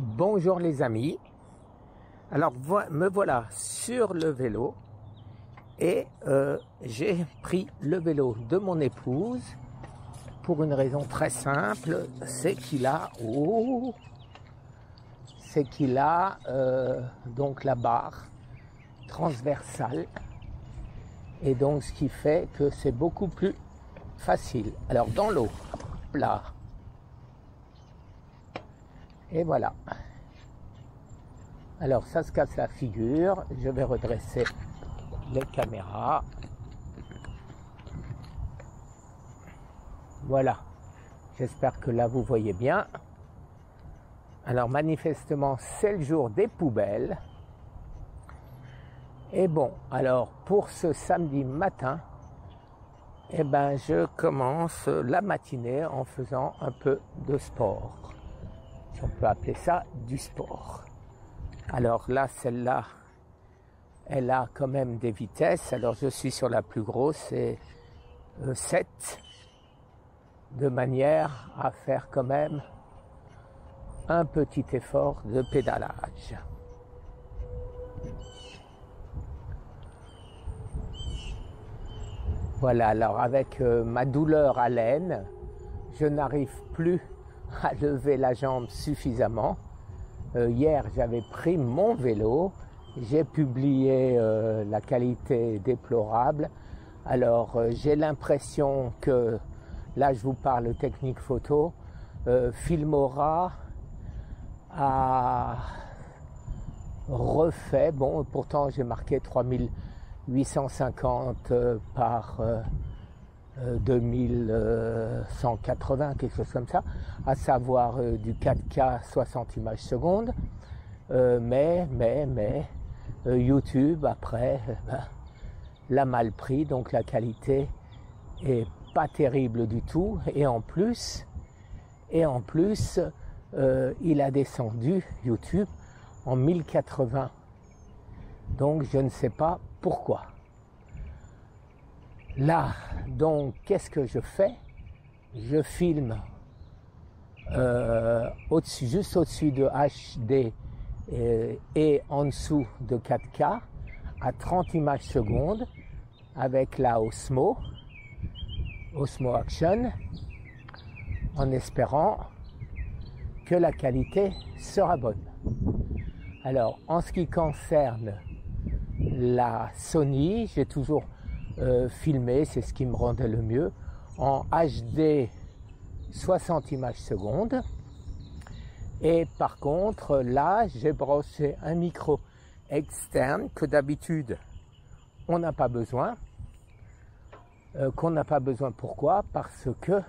Bonjour les amis, alors me voilà sur le vélo et j'ai pris le vélo de mon épouse pour une raison très simple, c'est qu'il a donc la barre transversale et donc ce qui fait que c'est beaucoup plus facile. Alors dans l'eau, là, et voilà. Alors ça se casse la figure, je vais redresser les caméras. Voilà, j'espère que là vous voyez bien. Alors manifestement c'est le jour des poubelles. Et bon, alors pour ce samedi matin, eh ben je commence la matinée en faisant un peu de sport. Si on peut appeler ça du sport. Alors là, celle-là, elle a quand même des vitesses. Alors je suis sur la plus grosse, c'est 7, de manière à faire quand même un petit effort de pédalage. Voilà, alors avec ma douleur à l'aine, je n'arrive plus à lever la jambe suffisamment. Hier, j'avais pris mon vélo, j'ai publié la qualité déplorable. Alors, j'ai l'impression que, là je vous parle technique photo, Filmora a refait, bon pourtant j'ai marqué 3850 par 2180, quelque chose comme ça, à savoir du 4K 60 images secondes, mais YouTube après l'a mal pris, donc la qualité est pas terrible du tout, et en plus il a descendu YouTube en 1080, donc je ne sais pas pourquoi. Là, donc, qu'est-ce que je fais? Je filme juste au-dessus de HD et en dessous de 4K à 30 images secondes avec la Osmo Action, en espérant que la qualité sera bonne. Alors, en ce qui concerne la Sony, j'ai toujours filmé, c'est ce qui me rendait le mieux, en HD 60 images secondes. Et par contre, là, j'ai branché un micro externe que d'habitude on n'a pas besoin. Pourquoi? Parce que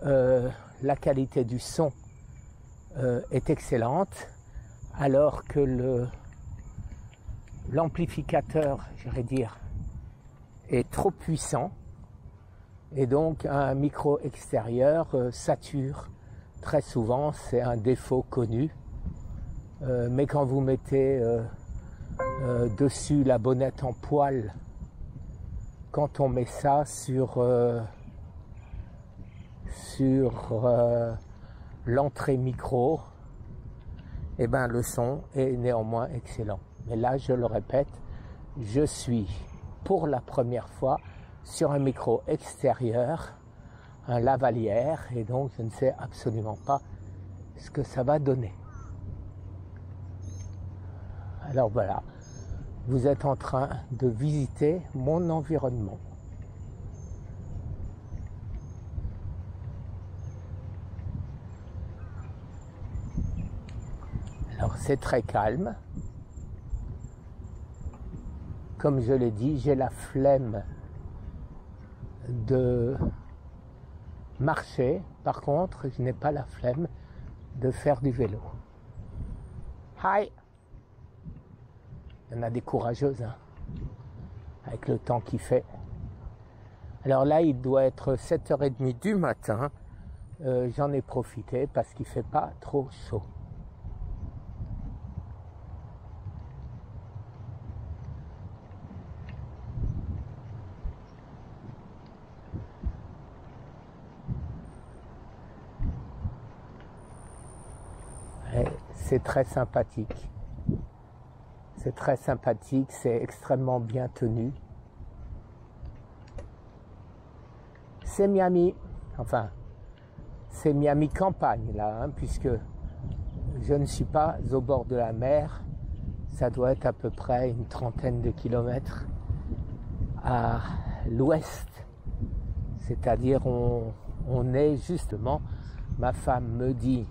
la qualité du son est excellente, alors que l'amplificateur, j'irais dire, est trop puissant, et donc un micro extérieur sature très souvent, c'est un défaut connu, mais quand vous mettez dessus la bonnette en poil, quand on met ça sur l'entrée micro, et ben le son est néanmoins excellent. Mais là, je le répète, je suis pour la première fois sur un micro extérieur, un lavalière, et donc je ne sais absolument pas ce que ça va donner. Alors voilà, vous êtes en train de visiter mon environnement. Alors c'est très calme. Comme je l'ai dit, j'ai la flemme de marcher. Par contre, je n'ai pas la flemme de faire du vélo. Hi! Il y en a des courageuses, hein, avec le temps qu'il fait. Alors là, il doit être 7h30 du matin. J'en ai profité parce qu'il ne fait pas trop chaud. c'est très sympathique. C'est très sympathique, c'est extrêmement bien tenu. C'est Miami, enfin, c'est Miami campagne là, hein, puisque je ne suis pas au bord de la mer. Ça doit être à peu près une trentaine de kilomètres à l'ouest. C'est-à-dire on est justement, ma femme me dit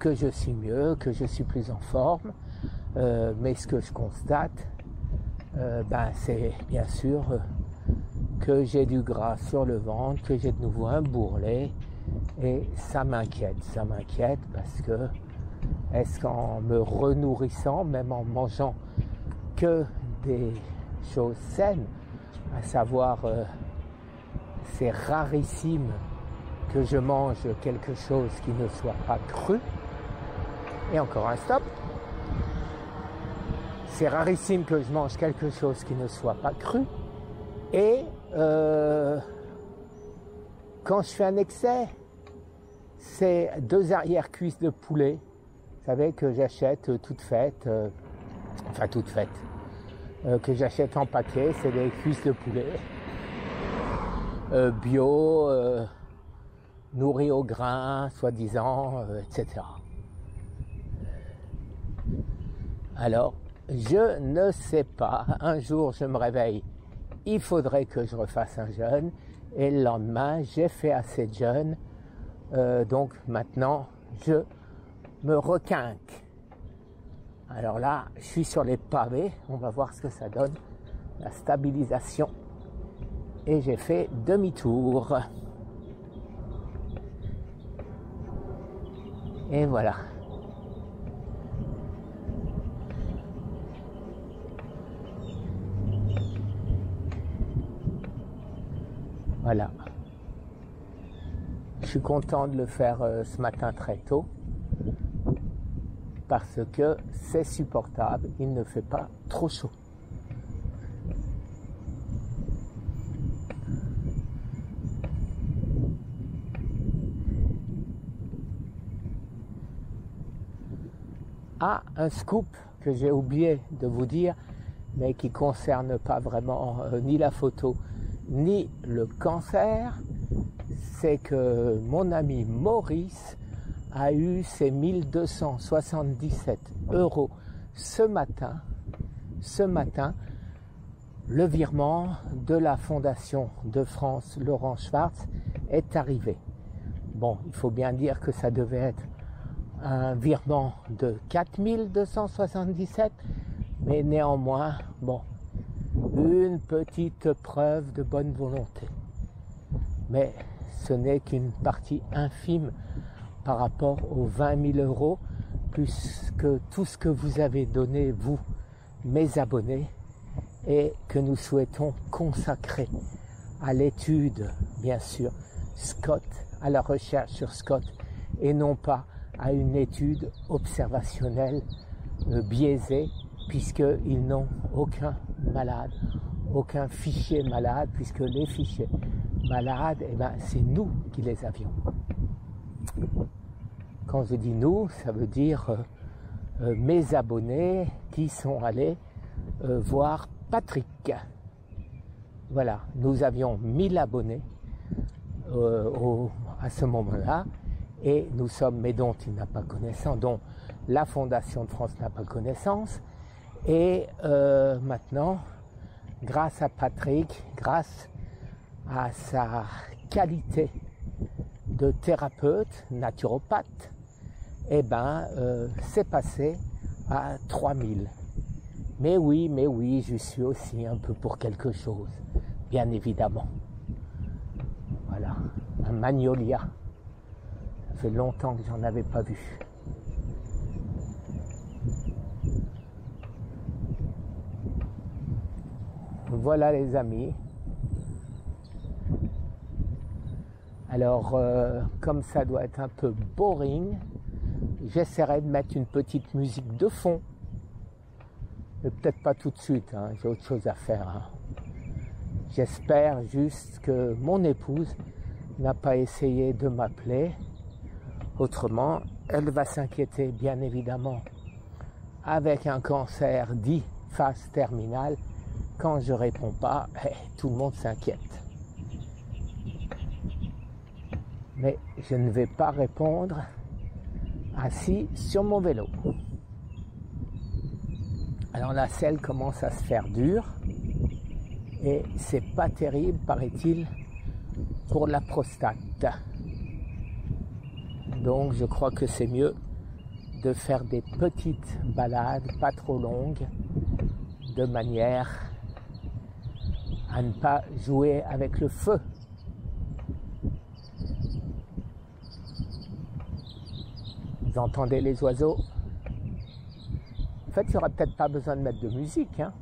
que je suis mieux, que je suis plus en forme, mais ce que je constate, c'est bien sûr que j'ai du gras sur le ventre, que j'ai de nouveau un bourrelet, et ça m'inquiète parce que est-ce qu'en me renourrissant, même en mangeant que des choses saines, à savoir c'est rarissime que je mange quelque chose qui ne soit pas cru, et encore un stop, c'est rarissime que je mange quelque chose qui ne soit pas cru, et quand je fais un excès, c'est 2 arrière-cuisses de poulet, vous savez, que j'achète toutes faites, que j'achète en paquet, c'est des cuisses de poulet bio, nourries au grain, soi-disant, etc. Alors, je ne sais pas, un jour je me réveille, il faudrait que je refasse un jeûne, et le lendemain j'ai fait assez de jeûne, donc maintenant je me requinque. Alors là, je suis sur les pavés, on va voir ce que ça donne, la stabilisation, et j'ai fait demi-tour. Et voilà. Voilà. Je suis content de le faire ce matin très tôt, parce que c'est supportable, il ne fait pas trop chaud. Ah, un scoop que j'ai oublié de vous dire, mais qui ne concerne pas vraiment ni la photo, ni le cancer, c'est que mon ami Maurice a eu ses 1277 € ce matin, le virement de la Fondation de France Laurent Schwartz est arrivé. Bon, il faut bien dire que ça devait être un virement de 4277, mais néanmoins, bon, une petite preuve de bonne volonté. Mais ce n'est qu'une partie infime par rapport aux 20 000 €, plus que tout ce que vous avez donné, vous, mes abonnés, et que nous souhaitons consacrer à l'étude, bien sûr, Scott, à la recherche sur Scott, et non pas à une étude observationnelle biaisée, puisqu'ils n'ont aucun malade, aucun fichier malade, puisque les fichiers malades, c'est nous qui les avions. Quand je dis nous, ça veut dire mes abonnés qui sont allés voir Patrick. Voilà, nous avions 1000 abonnés à ce moment-là, et nous sommes, mais dont il n'a pas connaissance, dont la Fondation de France n'a pas connaissance, et maintenant, grâce à Patrick, grâce à sa qualité de thérapeute, naturopathe, c'est passé à 3000. Mais oui, je suis aussi un peu pour quelque chose, bien évidemment. Voilà, un magnolia. Ça fait longtemps que j'en avais pas vu. Voilà les amis. Alors, comme ça doit être un peu boring, j'essaierai de mettre une petite musique de fond. Mais peut-être pas tout de suite, hein, j'ai autre chose à faire. Hein. J'espère juste que mon épouse n'a pas essayé de m'appeler. Autrement, elle va s'inquiéter bien évidemment avec un cancer dit phase terminale. Quand je réponds pas, tout le monde s'inquiète. Mais je ne vais pas répondre assis sur mon vélo. Alors la selle commence à se faire dure et c'est pas terrible, paraît-il, pour la prostate. Donc je crois que c'est mieux de faire des petites balades, pas trop longues, de manière à ne pas jouer avec le feu. Vous entendez les oiseaux? En fait, il n'y aura peut-être pas besoin de mettre de musique, hein.